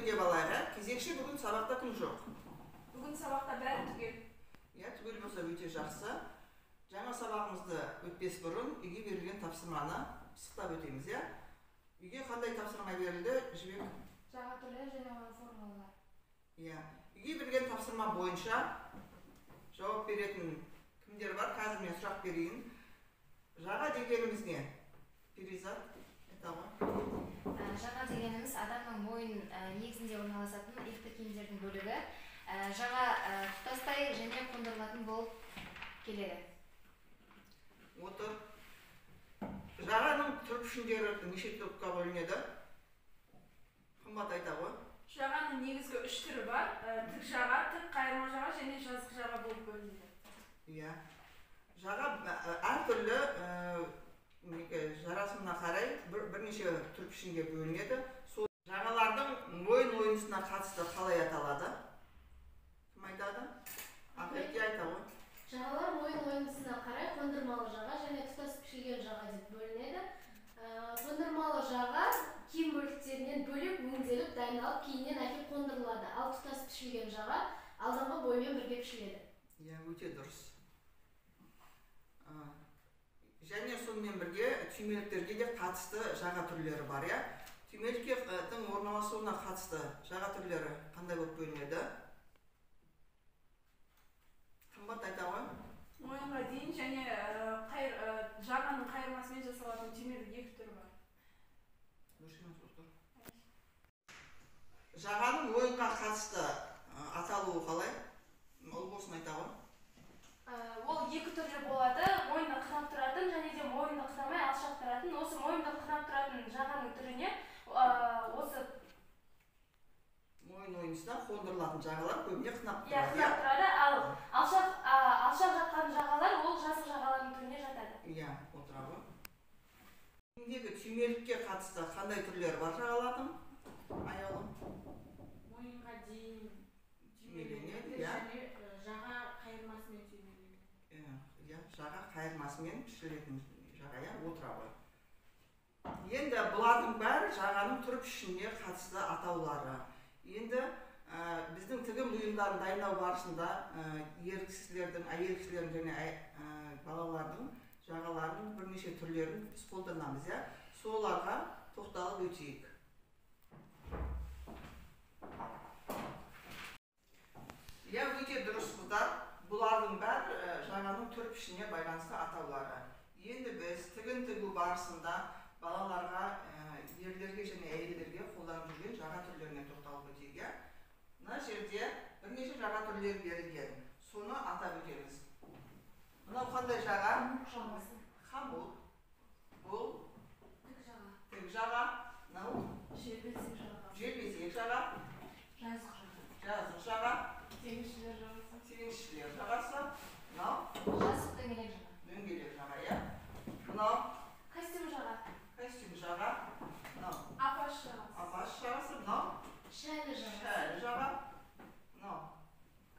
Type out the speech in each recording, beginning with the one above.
деп алайық. Кезекші бүгін сабақта кім жоқ? Бүгін сабақта бәрі түгел. Түгел болса өте жақсы. Жаңа сабағымызды өтпес бұрын үйге берілген тапсырманы пысықтап өтеміз, Үйге қандай тапсырма берілді, Жібек? Жаға түрлер және оған формулалар. Үйге берілген тапсырма бойынша жауап беретін кімдер бар? Қазір мен сұрақ берейін. Жаға дегеніміз не? Перизат, Жаға дегеніміз адамның мойын негізінде орналасатын икті киімдердің бөлігі. Жаға тұтастай және қондырылатын болып келеді. Отыр. Жағаның түр пішіндері неше топқа бөлінеді? Қымбат айта ғой. Жағаның негізгі 3 түрі бар. Тік жаға, тік қайырма жаға және жазық жаға болып бөлінеді. Жаға әртүрлі жарасымына қарай бірнеше түр пішінге бөлінеді. Сол жағалардың мойын ойынысына қатысты қалай аталады? Кім айтады? Ақерке айта ғой. Жағалар мойын ойынысына қарай қондырмалы жаға және тұтас пішілген жаға деп бөлінеді. Қондырмалы жаға киім бөліктерінен бөлек өңделіп, дайындалып, кейіннен әкеп қондырылады. Ал тұтас пішілген жаға алдыңғы боймен бірге пішіледі. Өте дұрыс. Және сонымен бірге түймеліктерге де қатысты жаға түрлері бар, Түймеліктің орналасуына қатысты жаға түрлері қандай болып бөлінеді? Қымбат айта ғой. Мойынға дейін және жағаның қайырмасымен жасалатын түймелік 2 түрі бар. Жағаның мойынға қатысты аталуы қалай? Болсын айта ғой. Ол 2 түрлі болады. Мойынды қынап тұратын және де мойынды қынамай алшақ тұратын. Осы мойынды қынап тұратын жағаның түріне осы мойын ойынысына қондырылатын жағалар көбіне қынап тұрады. Тұрады, ал алшақ жатқан жағалар ол жазық жағалардың түріне жатады. Отыра ғой. Түймелікке қатысты қандай түрлері бар жағалардың? Аяулым. Мойынға дейін түймеленеді, жаға қайырмасымен түймеленеді. Жаға қайырмасымен пішілетін жаға, отыра ғой. Енді бұлардың бәрі жағаның түр пішініне қатысты атаулары. Енді біздің тігін бұйымдарын дайындау барысында ер кісілердің, әйел кісілердің және балалардың жағаларының бірнеше түрлерін біз қолданамыз, Соларға тоқталып өтейік. Өте дұрыс қыздар, бұлардың бәрі жағаның түр пішініне байланысты атаулары. Енді біз тігін тігу барысында балаларға, ерлерге және әйелдерге қолданып жүрген жаға түрлеріне тоқталып өтейік. Мына жерде бірнеше жаға түрлері берілген. Соны атап өтеміз. Мынау қандай жаға? Хамут. Бұл тік жаға. Мынау желбезек жаға. Жазық жаға. Теңізшілер жағасы. Мынау Жазық дөңгелек жаға. Дөңгелек жаға, Мынау Костюм жаға. Костюм жаға. Мынау Апаш жағасы. Апаш жағасы. Мынау Шәлі жаға. Шәлі жаға. Мынау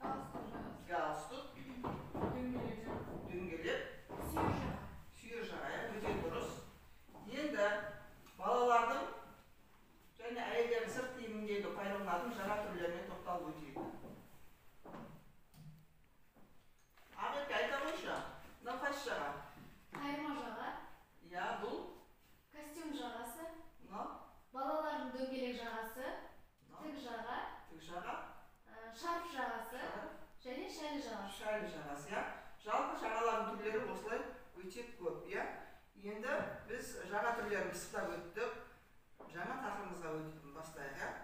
Галстук жаға. галстук. Дөңгелек. Сүйір Сүйір жаға. жаға, өте дұрыс. Енді балалардың және әйелдердің сырт киіміндегі пайдаланатын жаға түрлеріне тоқталып өтейік. Ақерке айта қойшы. Мынау қайсы жаға? Қайырма жаға. Бұл Костюм жағасы. мынау Балалардың дөңгелек жағасы. Тік жаға. тік жаға. Шарф жағасы. Және шәлі жағасы. Шәлі жағасы, Жалпы жағалардың түрлері осылай өте көп, Енді біз жаға түрлерін пысықтап өттік. Жаңа тақырыбымызға бастайық,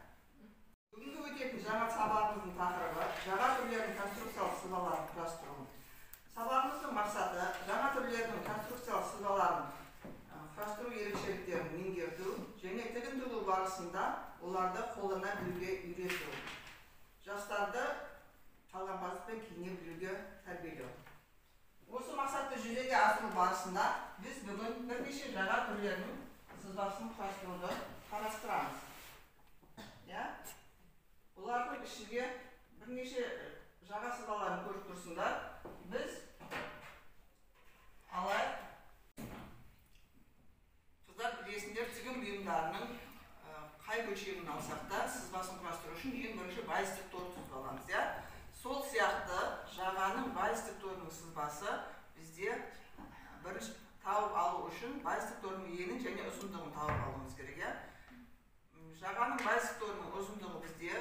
Бүгінгі өтетін жаңа сабағымыздың тақырыбы жаға түрлерінің конструкциялық сызбаларын құрастыру. Сабағымыздың мақсаты жаңа түрлердің конструкциялық сызбаларын құрастыру ерекшеліктерін меңгерту және тігін тігу барысында оларды қолдана білуге үйрету. Жастарды талғампаздықпен киіне білуге тәрбиелеу. Осы мақсатты жүзеге асыру барысында біз бүгін бірнеше жаға түрлерінің сызбасын құрастыруды қарастырамыз. Бұлардың ішінде бірнеше жаға сызбаларын көріп тұрсыңдар. Біз қыздар білесіңдер, тігін бұйымдарының қай бөлшегін алсақ та сызбасын құрастыру байыстық торын сызып аламыз, иә. Сол сияқты жағаның байыстық торының сызбасы бізде бірінші тауып алу үшін байыстық торының енін және ұзындығын тауып алуымыз керек, иә. Жағаның байыстық торының ұзындығы бізде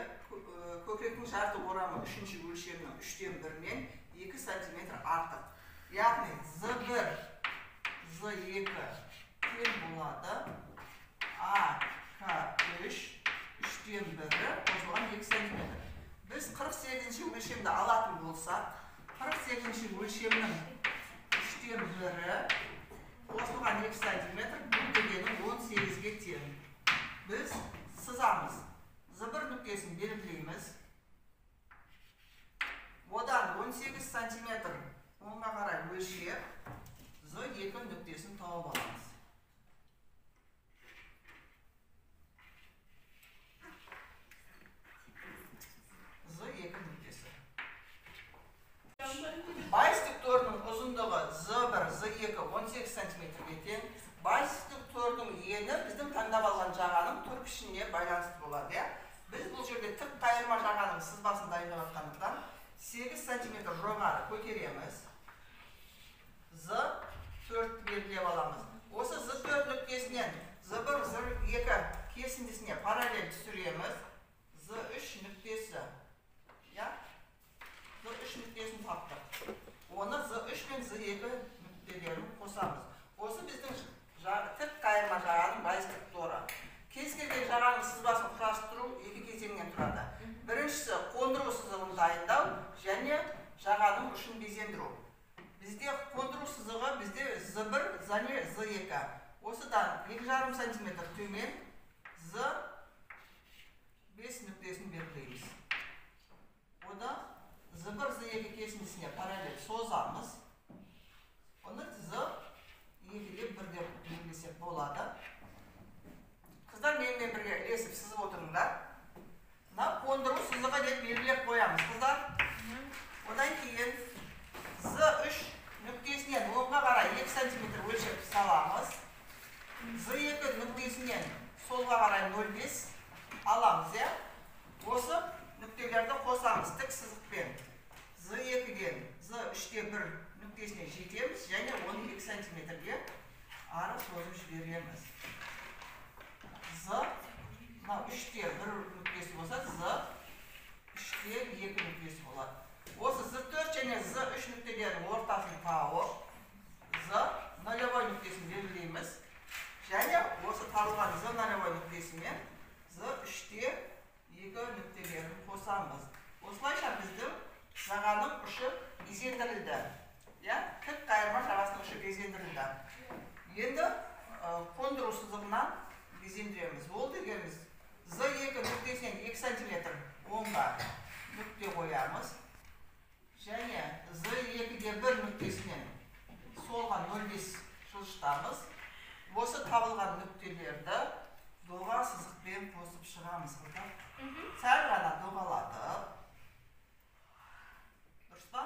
көкіректің жарты орамы үшінші өлшемінің 3-тен 1-нен 2 см артық. Яғни Z1, Z2 тең болады AK3 3-тен 1-і қосылған 2 см. Біз 48-ші өлшемді алатын болсақ, 48-ші өлшемнің 3-тен 1-і қосылған 2 см бұл дегенің 18-ге тең. Біз сызамыз. Z1 нүктесін белгілейміз. Одан 18 см оңға қарай өлшеп, Z2 нүктесін тауып аламыз. Z2 нүктесі. Байыстық торының ұзындығы Z1, Z2 18 см-ге тең. Байыстық торының ені біздің таңдап алған жағаның тор пішініне байланысты болады, иә. Біз бұл жерде тік қайырма жағаның сызбасын дайындап жатқандықтан 8 см жоғары көтереміз. Z4 белгілеп аламыз. Осы Z4 нүктесінен Z1, Z2 кесіндісіне параллель түсіреміз. Z3 нүктесі. Z3 нүктесін таптық. Оны Z3 мен Z2 нүктелерін қосамыз. Осы біздің тік қайырма жағаның байыстық торы. Кез келген жағаның сызбасын құрастыру екі кезеңнен тұрады. Біріншісі қондыру сызығын дайындау және жағаның ұшын безендіру. Бізде қондыру сызығы бізде Z1, Z2. Осыдан 2,5 см төмен Z5 нүктесін белгілейміз. Оны Z1, Z2 кесіндісіне параллель созамыз. Оны Z2-де 1 деп белгілесек болады. Қыздар менімен бірге ілесіп сызып отырыңдар. Мына қондыру сызығы деп белгілеп қоямыз, қыздар. Одан кейін Z3 нүктесінен оңға қарай 2 см өлшеп саламыз. Z2 нүктесінен солға қарай 0,5 аламыз, иә. Осы нүктелерді қосамыз тік сызықпен. Z2-ден Z3-те 1 нүктесіне жетеміз және оны 2 см-ге ары созып жібереміз. Z3-те 1 нүктесі болса, Z3-те 2 нүктесі болады. Осы Z4 және Z3 нүктелерінің ортасын тауып, Z0 нүктесін белгілейміз. Және осы табылған Z0 нүктесімен Z3-те 2 нүктелерін қосамыз. Осылайша біздің жағаның ұшы безендірілді. Тік қайырма жағасының ұшы безендірілді. Енді қондыру сызығынан безендіреміз. Ол дегеніміз Z2 нүктесінен 2 см оңға нүкте қоямыз. Және Z2-де 1 нүктесінен солға 0,5 жылжытамыз. Осы табылған нүктелерді доға сызықпен қосып шығамыз. Сәл ғана доғалатып. Дұрыс па?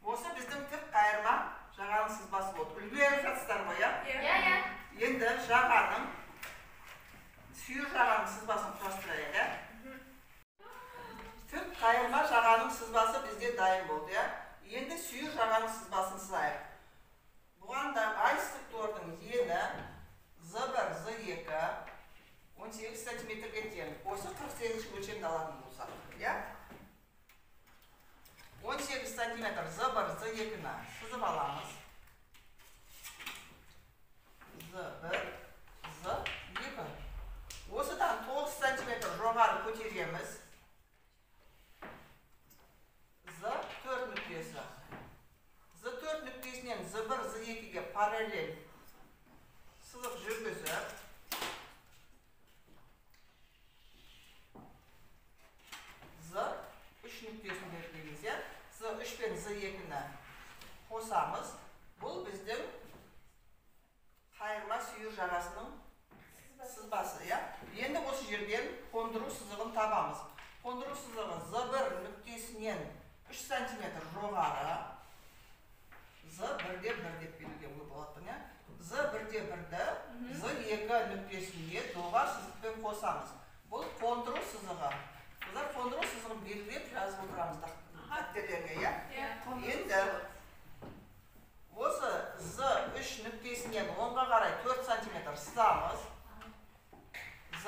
Осы біздің тік қайырма жағаның сызбасы болды. Үлгеріп жатсыздар ғой, иә? Енді жағаның, сүйір жағаның сызбасын құрастырайық. Тік қайырма жағаның сызбасы бізде дайын болды, иә? Енді сүйір жағаның сызбасын сызайық. Бұған да байыстық тордың ені Z1, Z2 18 см-ге тең. Осы 48 өлшемді алатын болсақ, иә? 18 см Z1, Z2-ні сызып аламыз. Z1, Z2. Осыдан 9 см жоғары көтереміз. Z4 нүктесі. Z4 нүктесінен Z1, Z2-ге параллель сызық жүргізіп, Z3 нүктесін белгілейміз, иә? Z3 пен Z2-ні қосамыз. Бұл біздің қайырма сүйір жағасының сызбасы, иә? Енді осы жерден қондыру сызығын табамыз. Қондыру сызығы Z1 нүктесінен 3 см жоғары, Z1-де 1 деп белгілеуге болады, иә? Z1-де 1-ді Z2 нүктесіне доға сызықпен қосамыз. Бұл қондыру сызығы. Бұлар bir sızamız. Z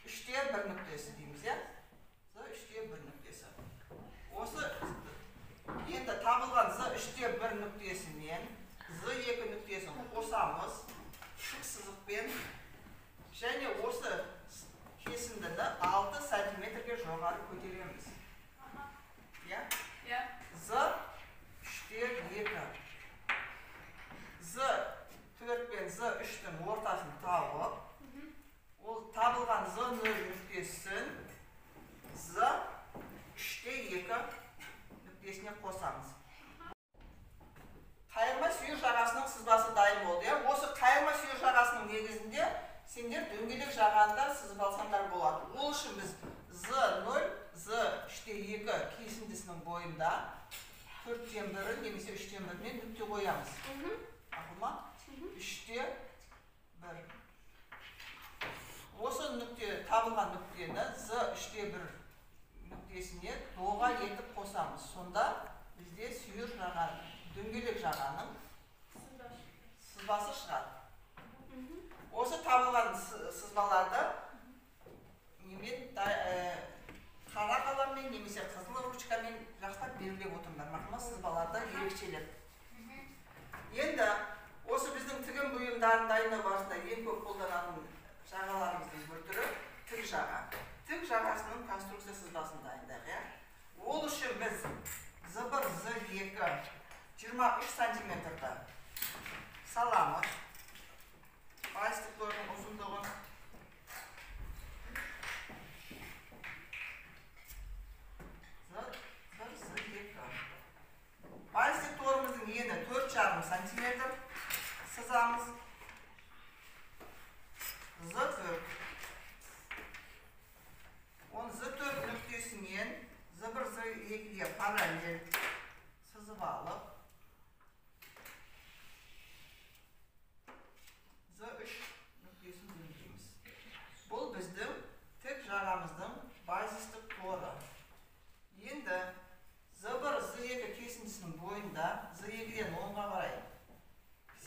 3'te 1 nüktesi deymiz ya. Z 3'te 1 nüktesi. Осы енді табылған Z 3'te 1 nüktesinden Z 2 nüktesini қосамыз. Шық сызықпен. Және осы кесіндіні 6 сантиметрге жоғары көтереміз. Ya? Z 3'te 2. Z 4 пен Z 3'тің ортасын тауып, ол табылған Z 0 нүктесін Z 3'те 2 нүктесіне қосамыз. Қайырма сүйір жағасының сызбасы дайын болды. Осы қайырма сүйір жағасының негізінде сендер дөңгелек жағанда сызып алсаңдар болады. Ол үшін біз Z0, Z 3'те 2 кесіндісінің бойында 4'те 1 немесе 3'те 1-мен нүкте қоямыз. Ақылма? 3'те 1. Осы нүкте, табылған нүктені Z 3'те 1 нүктесіне доға етіп қосамыз. Сонда бізде сүйір жаға, дөңгелек жағаның сызбасы шығады. Осы табылған сызбаларды қара қаламмен немесе қызыл ручкамен жақсылап белгілеп отырмын. Мақұлма сызбаларды ерекшелеп. Енді осы біздің тігін бұйымдарын дайындау барысында ең көп қолданатын жағаларымыздың бір түрі тік жаға. Тік жағасының конструкция сызбасын дайындайық. Ол үшін біз Z1, Z2 23 сантиметрді саламыз. Байыстықторының ұзындығын байыстықторымыздың ені 4,5 сантиметр сызамыз. Z4. Оны Z4 нүктесінен Z1, Z2-ге параллель сызып алып, Z3 нүктесін өндіреміз. Бұл біздің тік жағамыздың базистік торы. Енді Z1, Z2 кесіндісінің бойында Z2-ден 10-ға қарай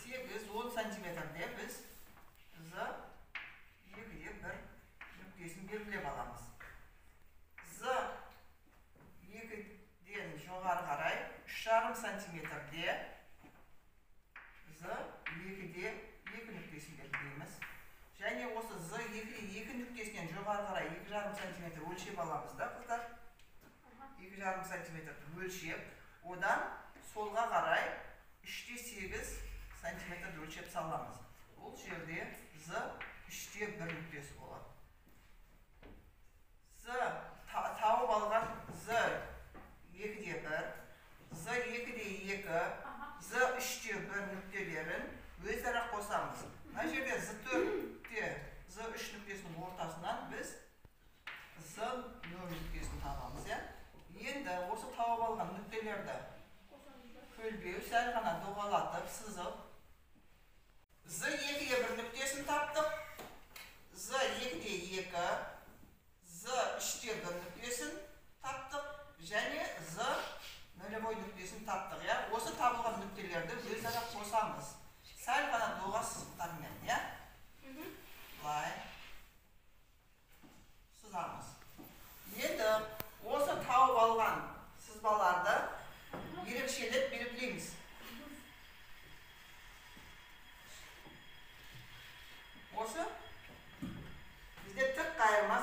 8-10 сантиметрде біз Z2-де 1 нүктесін белгілеп аламыз. Z2-ден жоғары қарай 3,5 сантиметрде Z2-де 2 нүктесін белгілейміз. Және осы Z2-де 2 нүктесінен жоғары қарай 2,5 сантиметр өлшеп аламыз да, қыздар. 2,5 сантиметр өлшеп, одан солға қарай 3'те 8 сантиметр өлшеп саламыз. Ол жерде Z3'те 1 нүктесі болады. Тауып алған Z2-де 1, Z2-де 2, Z3'те 1 нүктелерін өзара қосамыз. Мына жерде Z4-те Z3 нүктесінің ортасынан біз Z0 нүктесін табамыз. Енді осы тауып алған нүктелерді көлбеу, сәл ғана доғалатып, сызып, Z2-ге 1 нүктесін таптық, Z2-де 2, Z3-те 1 нүктесін таптық, және Z0 нүктесін таптық. Осы табылған нүктелерді өзара қосамыз. Сәл ғана доға сызықтармен, бұлай сызамыз. Енді осы тауып алған сызбаларды ерекшелеп белгілейміз. Осы бізде тік қайырма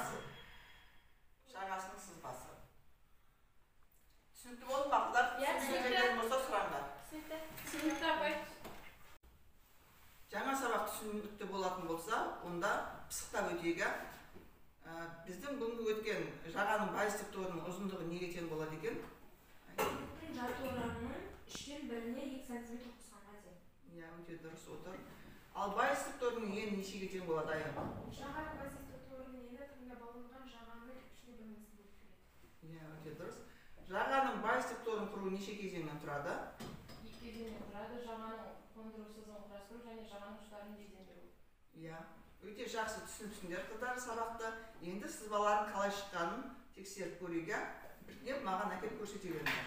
жағасының сызбасы. Түсінікті болды ма қыздар? Болса сұраңдар. Түсінікті апай. Жаңа сабақ түсінікті болатын болса, онда пысықтап өтейік. Біздің бүгінгі өткен жағаның байыстық торының ұзындығы неге тең болады екен? Жарты орамның 3'тен 1-не 2 сантиметр қосқанға тең. Өте дұрыс отыр. Ал байыстық торының ені нешеге тең болады, Аян? Жағаның байыстық торының ені тігінге балынған жағаның 3'те 1-несі болып келеді. Өте дұрыс. Жағаның байыстық торын құру неше кезеңнен тұрады? 2 кезеңнен тұрады. Жағаның қондыру сызығын құрастыру және жағаның ұштарын безендіру. Өте жақсы түсініпсіңдер қыздар сабақты. Енді сызбалардың қалай шыққанын тексеріп көрейік. Бірден маған әкеліп көрсете беріңдер.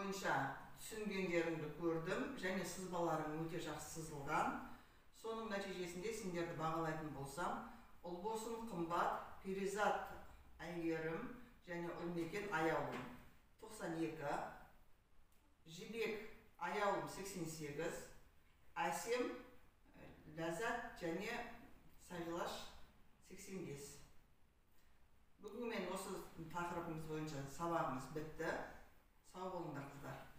бойынша түсінгендеріңді көрдім, және сызбаларың өте жақсы сызылған. Соның нәтижесінде сендерді бағалайтын болсам, Ұлбосын қымбат, Перизат Әйгерім және Ұлмекен Аяулым 92, Жібек Аяулым 88, Әсем, Ләззат және Сағилаш 85. Бүгін мен осы тақырыбымыз бойынша сабағымыз бітті. Сау болыңдар қыздар.